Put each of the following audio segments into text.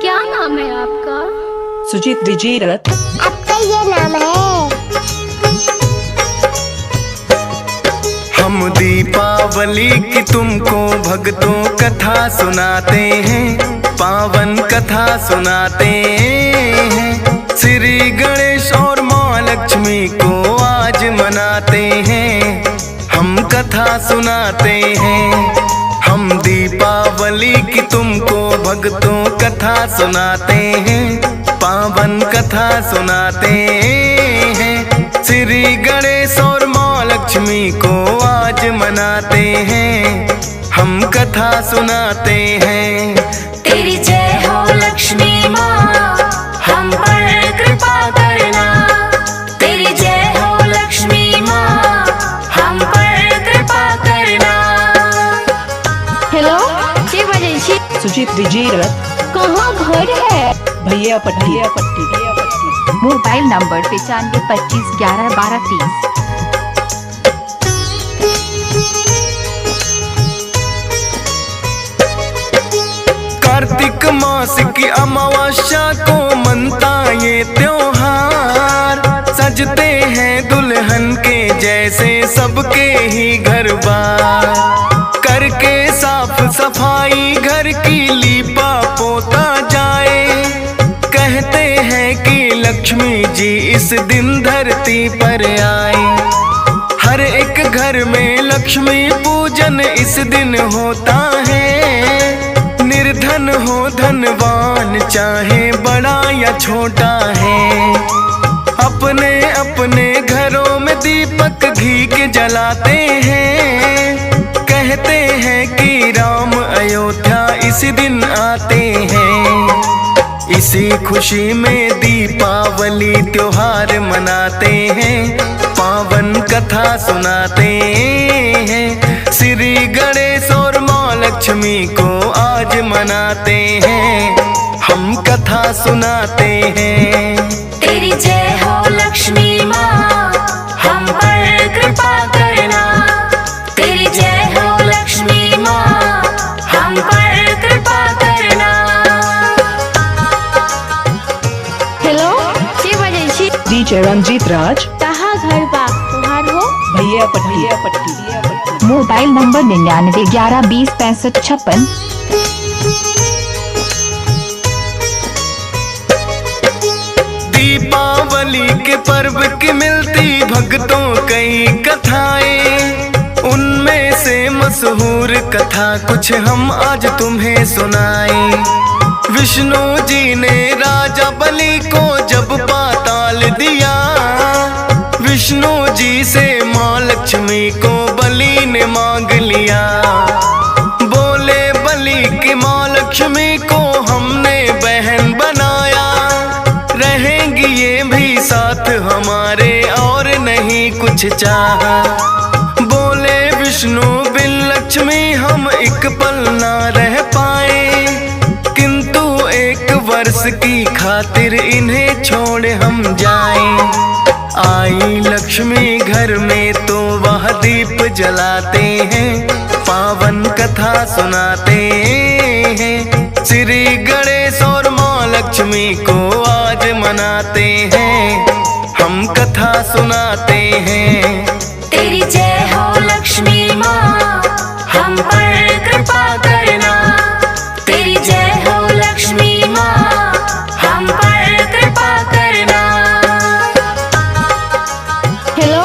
क्या नाम है आपका? सुजीत विजय रथ। आपका ये नाम है? हम दीपावली की तुमको भक्तों कथा सुनाते हैं, पावन कथा सुनाते हैं। श्री गणेश और माँ लक्ष्मी को आज मनाते हैं, हम कथा सुनाते हैं। हम दीपावली की तुमको भक्तों कथा सुनाते हैं, पावन कथा सुनाते हैं। श्री गणेश और माँ लक्ष्मी को आज मनाते हैं, हम कथा सुनाते हैं। तेरी जय हो लक्ष्मी माँ, हम पर कृपा करना। तेरी जय हो लक्ष्मी माँ, हम पर कृपा करना। हेलो, के बजे छी? सुजीत विजय रथ। कहाँ घर है? भैया पट्टी। Mobile number 95 25 11 12 30। कार्तिक मास की अमावस्या को मनता ये त्योहार, सजते हैं दुल्हन के जैसे सबके ही घर बार। करके साफ सफाई घर की लीपा पोता जाए, कहते हैं कि लक्ष्मी जी इस दिन धरती पर आए। हर एक घर में लक्ष्मी पूजन इस दिन होता है। निर्धन हो धनवान चाहे बड़ा या छोटा है, अपने अपने घरों में दीपक घी के जलाते हैं। कहते हैं कि राम अयोध्या इसी दिन आते हैं। इसी खुशी में दीपावली त्योहार मनाते हैं, पावन कथा सुनाते हैं। श्री गणेश और माँ लक्ष्मी को आज मनाते हैं, हम कथा सुनाते हैं। तेरी जय हो लक्ष्मी माँ, हम पर कृपा करना। तेरी जय हो लक्ष्मी माँ, हम पर कृपा करना। हेलो, के बजे छी? डीजे रंजीत राज। कहाँ घर बा तुहार हो? भैया पट्टी। Mobile number 99 11 20 65 56। दीपावली के पर्व की मिलती भक्तों कई कथाएं, उनमें से मशहूर कथा कुछ हम आज तुम्हें सुनाएं। विष्णु जी ने राजा बलि को जब पाताल दिया, विष्णु जी से माँ लक्ष्मी को बलि ने मांग लिया। बोले बलि की माँ लक्ष्मी को हमने बहन बनाया, रहेंगी ये भी साथ हमारे और नहीं कुछ चाहा। बोले विष्णु बिन लक्ष्मी हम एक पल ना रह पाए, किंतु एक वर्ष की खातिर इन्हें छोड़ हम जाएं। आई लक्ष्मी घर में तो वह दीप जलाते हैं, पावन कथा सुनाते हैं। श्री गणेश और माँ लक्ष्मी को आज मनाते हैं, हम कथा सुनाते हैं। तेरी जय हो लक्ष्मी माँ, हम पर कृपा करना। तेरी जय हो लक्ष्मी माँ, हम पर कृपा करना। हेलो,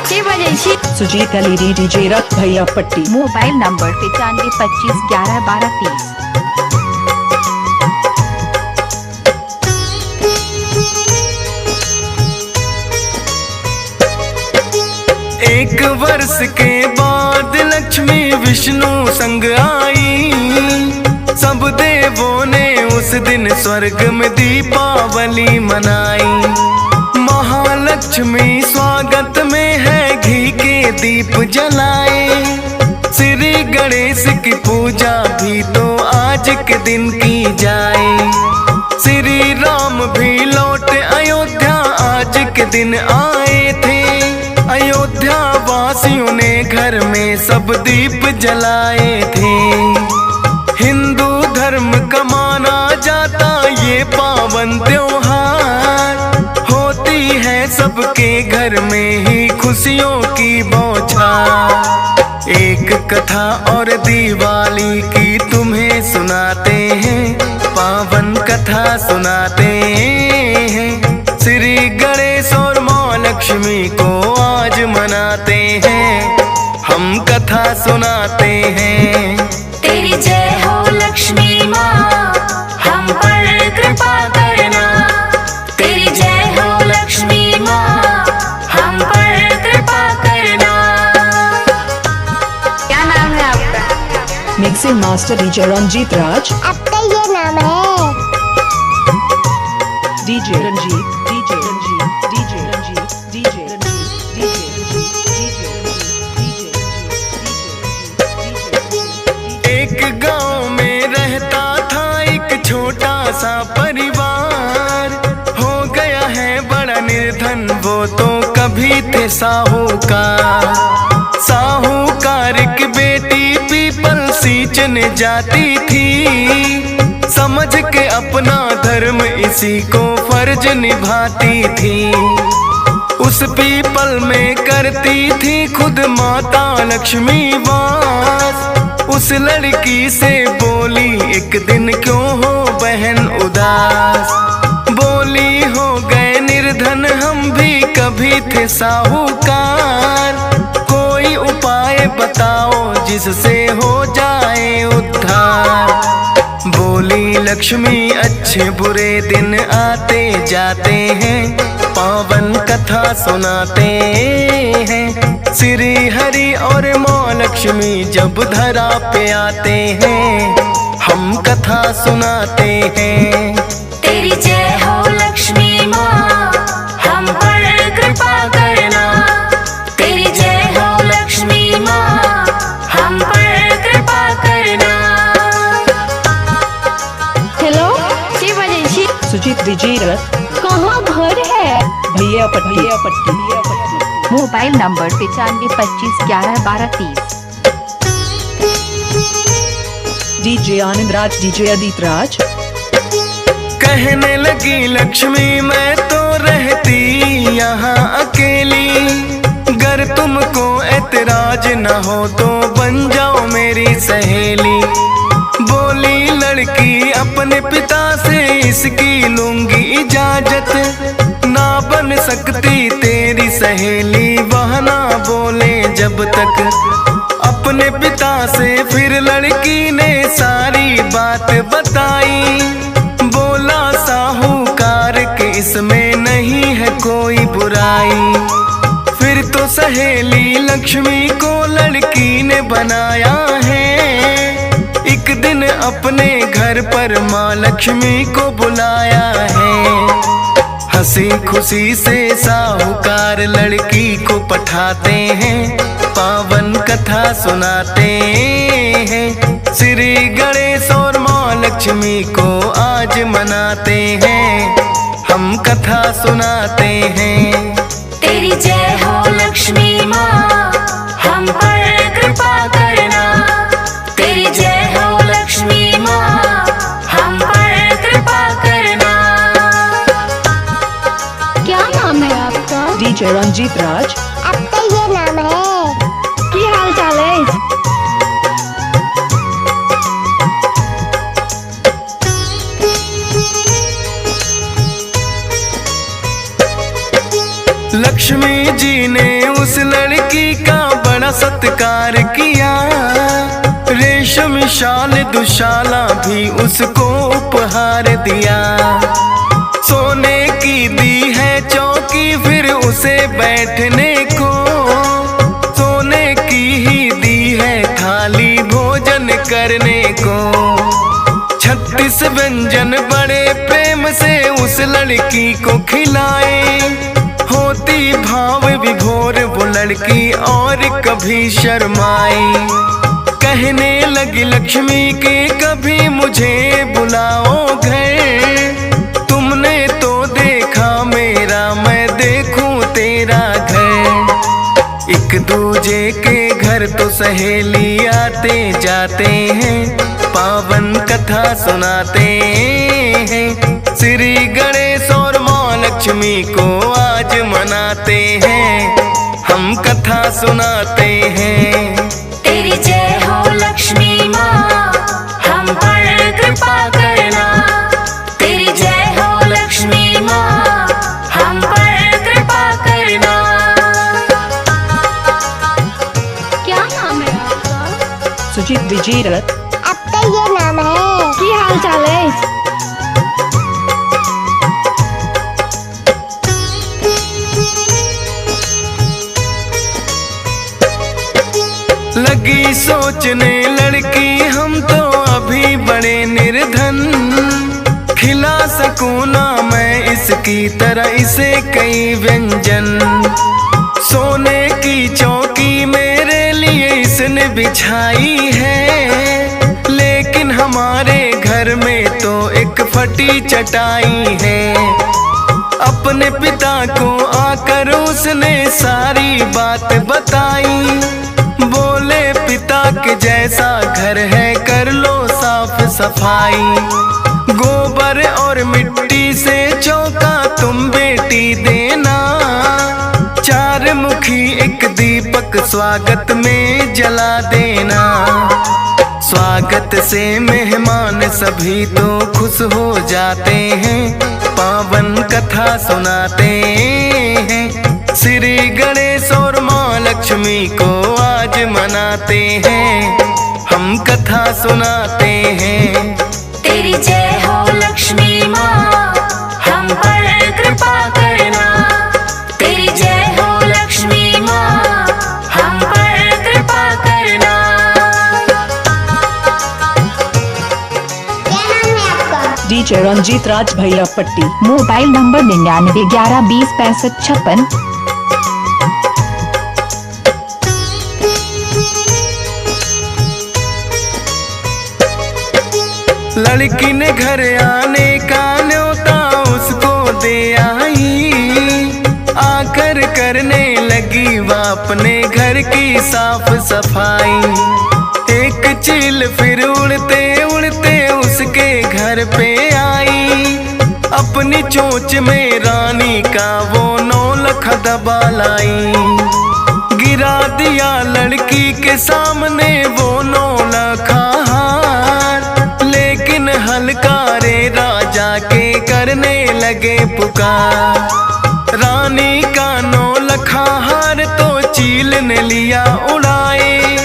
के बजे छी? सुजीत अली डीजे रथ। भैया पट्टी। Mobile number 95 25 11 12 30। एक वर्ष के बाद लक्ष्मी विष्णु संग आई, सब देवों ने उस दिन स्वर्ग में दीपावली मनाई। महालक्ष्मी स्वागत में है घी के दीप जलाए। श्री गणेश की पूजा भी तो आज के दिन की जाए। श्री राम भी लौट अयोध्या आज के दिन आए थे। अयोध्या वासियों ने घर में सब दीप जलाए थे। हिंदू धर्म का माना जाता पावन त्योहार, होती है सबके घर में ही खुशियों की बौछार। एक कथा और दिवाली की तुम्हें सुनाते हैं, पावन कथा सुनाते हैं। श्री गणेश और माँ लक्ष्मी को आज मनाते हैं, हम कथा सुनाते हैं। तेरी जय हो लक्ष्मी माँ, हम पर कृपा करना। तेरी जय हो लक्ष्मी माँ, हम पर कृपा करना। क्या नाम है आपका? Mixing master DJ Ranjeet Raj. आपका ये नाम है? DJ Ranjeet, DJ Ranjeet, DJ Ranjeet, DJ Ranjeet, DJ Ranjeet, DJ Ranjeet, DJ. एक गांव में रहता था एक छोटा सा परिवार, हो गया है बड़ा निर्धन वो तो कभी थे साहूकार। साहूकार की बेटी पीपल सींचने जाती थी, समझ के अपना धर्म इसी को फर्ज निभाती थी। उस पीपल में करती थी खुद माता लक्ष्मी वास। उस लड़की से बोली एक दिन क्यों हो बहन उदास, बोली हो गए निर्धन हम भी कभी थे साहूकार। कोई उपाय बताओ जिससे हो जाए उद्धार। बोली लक्ष्मी अच्छे बुरे दिन आते जाते हैं, पावन कथा सुनाते हैं। श्री हरि और माँ लक्ष्मी जब धरा पे आते हैं, हम कथा सुनाते हैं। तेरी जय हो लक्ष्मी माँ, हम पर कृपा करना। तेरी जय हो लक्ष्मी माँ, हम पर कृपा करना। हेलो, के बजै छी? सुजीत डीजे रथ कहाँ घर है? भैया पट्टी, भैया पट्टी, भैया पट्टी। Mobile number 95 25 11 12 30। DJ Anand Raj, DJ Adit राज। कहने लगी लक्ष्मी मैं तो रहती यहाँ अकेली, गर तुमको ऐतराज न हो तो बन जाओ मेरी सहेली। बोली लड़की अपने पिता से इसकी लूंगी इजाजत, ना बन सकती तेरी सहेली वह ना बोले जब तक। अपने पिता से फिर लड़की ने सारी बात बताई, बोला साहूकार के इसमें नहीं है कोई बुराई। फिर तो सहेली लक्ष्मी को लड़की ने बनाया है, एक दिन अपने घर पर माँ लक्ष्मी को बुलाया है। हंसी खुशी से साहूकार लड़की को पठाते हैं, पावन कथा सुनाते हैं। श्री गणेश और माँ लक्ष्मी को आज मनाते हैं, हम कथा सुनाते हैं। तेरी जय हो लक्ष्मी माँ, हम पर कृपा करना। तेरी जय हो लक्ष्मी माँ, हम पर कृपा करना। क्या नाम है आपका? डीजे रंजीत राज। आपका ये नाम है? की हाल चाल है? लक्ष्मी जी ने उस लड़की का बड़ा सत्कार किया, रेशम शाल दुशाला भी उसको उपहार दिया। सोने की दी है चौकी फिर उसे बैठने को, सोने की ही दी है थाली भोजन करने को। 36 व्यंजन बड़े प्रेम से उस लड़की को खिलाए, होती भाव विभोर वो लड़की और कभी शर्माई। कहने लगी लक्ष्मी के कभी मुझे बुलाओ घर, तुमने तो देखा मेरा मैं देखूं तेरा घर। एक दूजे के घर तो सहेली आते जाते हैं, पावन कथा सुनाते हैं। श्री गणेश और माँ लक्ष्मी को आज मनाते हैं, हम कथा सुनाते हैं। तेरी जय हो लक्ष्मी माँ, हम पर कृपा करना। तेरी जय हो लक्ष्मी माँ, हम पर कृपा करना। क्या नाम है आपका? सुजीत विजय रथ। आपका ये नाम है? की हाल चाल है? लगी सोचने लड़की हम तो अभी बड़े निर्धन, खिला सकूं ना मैं इसकी तरह इसे कई व्यंजन। सोने की चौकी मेरे लिए इसने बिछाई है, लेकिन हमारे घर में तो एक फटी चटाई है। अपने पिता को आकर उसने सारी बात बताई, बोले पिता के जैसा घर है कर लो साफ सफाई। गोबर और मिट्टी से चौका तुम बेटी देना, चार मुखी एक दीपक स्वागत में जला देना। स्वागत से मेहमान सभी तो खुश हो जाते हैं, पावन कथा सुनाते हैं। श्री गणेश और माँ लक्ष्मी को आज मनाते हैं, हम कथा सुनाते हैं। तेरी जय हो लक्ष्मी माँ, हम पर कृपा करना। तेरी जय हो लक्ष्मी माँ, हम पर कृपा करना। क्या नाम है आपका? डीजे रंजीत राज भैया पट्टी। Mobile number 99 11 20 65 56। लड़की ने घर आने का न्योता उसको दे आई, आकर करने लगी वह अपने घर की साफ सफाई। एक चील फिर उड़ते उड़ते उसके घर पे आई, अपनी चोंच में रानी का वो 9 लाख दबा लाई। गिरा दिया लड़की के सामने वो 9 लाख हार, लेकिन हलकारे राजा के करने लगे पुकार। रानी का 9 लाख हार तो चील ने लिया उड़ाए,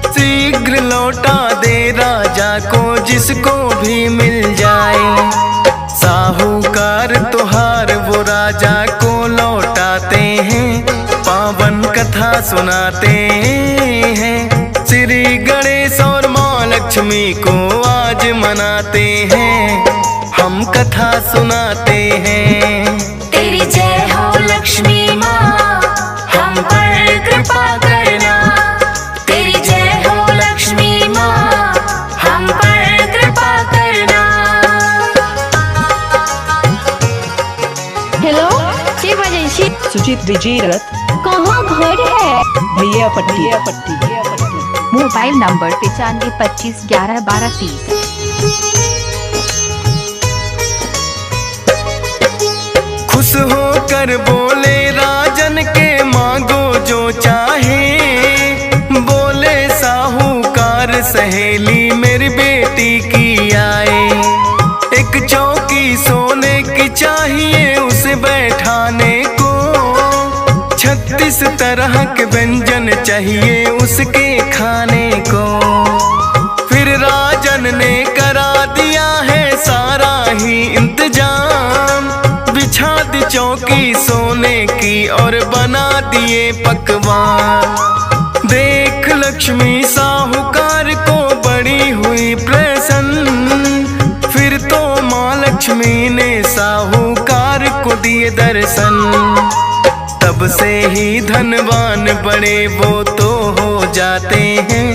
शीघ्र लौटा दे राजा को जिसको भी मिल जाए। साहूकार तुहार वो राजा को लौटाते हैं, पावन कथा सुनाते हैं। श्री गणेश और माँ लक्ष्मी को आज मनाते हैं, हम कथा सुनाते हैं। तेरी जय हो लक्ष्मी माँ, हम पर कृपा करना। तेरी जय हो लक्ष्मी माँ, हम पर कृपा करना। हेलो, के बजै छी? सुजीत विजय रथ। कहाँ घर है? भैया पट्टी। Mobile number 95 25 11 12 30। खुश होकर बोले राजन के मांगो जो चाहे, बोले साहूकार सहेली मेरी बेटी की आए। एक चौकी सोने की चाहिए उसे बैठाने को, 36 तरह के व्यंजन चाहिए उसके खाने को। फिर राजन ने करा दिया है सारा ही इंतजाम, बिछा दी चौकी सोने की और बना दिए पकवान। देख लक्ष्मी साहूकार को बड़ी हुई प्रसन्न, फिर तो माँ लक्ष्मी ने साहूकार को दिए दर्शन। तब से ही धनवान बड़े वो तो हो जाते हैं,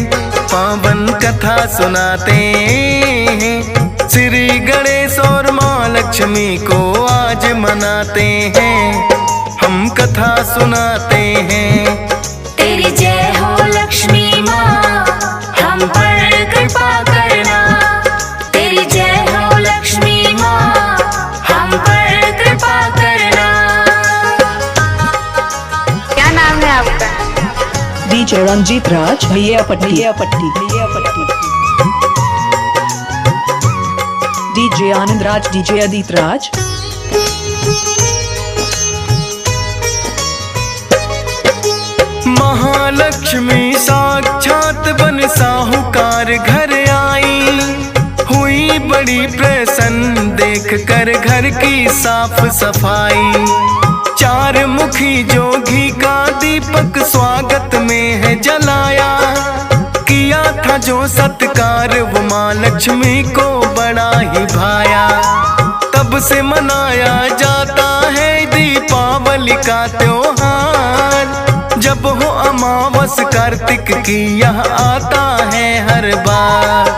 पावन कथा सुनाते हैं। श्री गणेश और माँ लक्ष्मी को आज मनाते हैं, हम कथा सुनाते हैं। तेरी जय हो लक्ष्मी माँ, हम पर कृपा करना। तेरी जय हो लक्ष्मी माँ, डीजे रंजीत राज भैया पट्टी डीजे आनंद राज डीजे अदित राज महालक्ष्मी साक्षात बन साहूकार घर आई, हुई बड़ी प्रसन्न देख कर घर की साफ सफाई। चार मुखी जोगी का दीपक स्वागत में है जलाया, किया था जो सत्कार वो माँ लक्ष्मी को बड़ा ही भाया। तब से मनाया जाता है दीपावली का त्योहार, जब हो अमावस कार्तिक की यह आता है हर बार।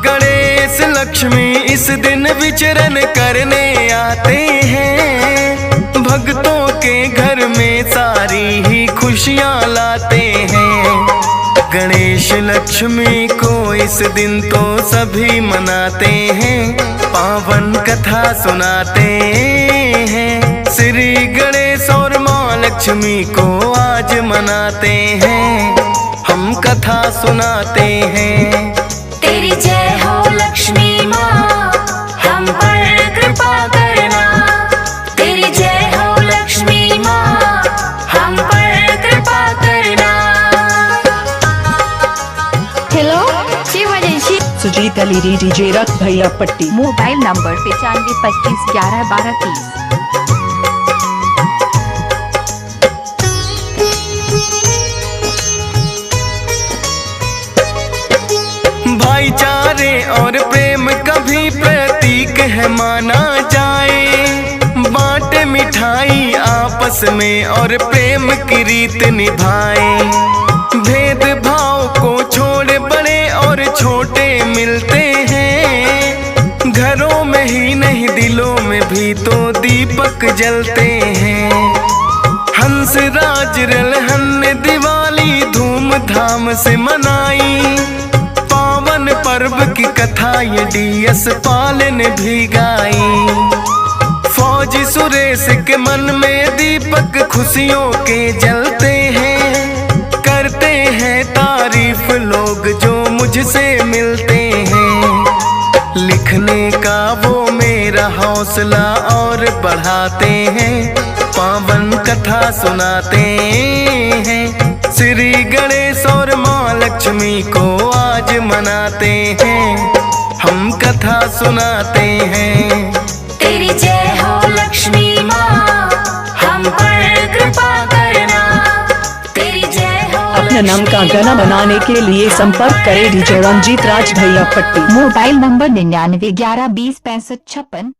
गणेश लक्ष्मी इस दिन विचरण करने आते हैं, भक्तों के घर में सारी ही खुशियाँ लाते हैं। गणेश लक्ष्मी को इस दिन तो सभी मनाते हैं, पावन कथा सुनाते हैं। श्री गणेश और माँ लक्ष्मी को आज मनाते हैं, हम कथा सुनाते हैं। तेरी जय हो लक्ष्मी माँ, हम पर कृपा करना। तेरी जय हो लक्ष्मी माँ, हम पर कृपा करना। हेलो के बजै छी? सुजीत अली डीजे रख भैया पट्टी मोबाइल नंबर 95 25 11 12 30। भाईचारे और प्रेम का भी प्रतीक है माना जाए, बांटे मिठाई आपस में और प्रेम की रीत निभाए। भेदभाव को छोड़ बड़े और छोटे मिलते हैं, घरों में ही नहीं दिलों में भी तो दीपक जलते हैं। हंस राज रलहन ने दिवाली धूमधाम से मनाई, पावन पर्व की कथा ये डीएस पाल ने भी गाई। फौजी सुरेश के मन में दीपक खुशियों के जलते हैं, करते हैं तारीफ लोग जो मुझसे मिलते हैं। लिखने का वो मेरा हौसला और बढ़ाते हैं, पावन कथा सुनाते हैं। श्री गणेश और माँ लक्ष्मी को आज मनाते हैं, हम कथा सुनाते हैं। तेरी जय हो लक्ष्मी माँ, हम पर कृपा करना। तेरी जय हो अपने नाम का गाना बनाने के लिए संपर्क करें डीजे रंजीत राज भैया पट्टी मोबाइल नंबर 99 11 20 65 56।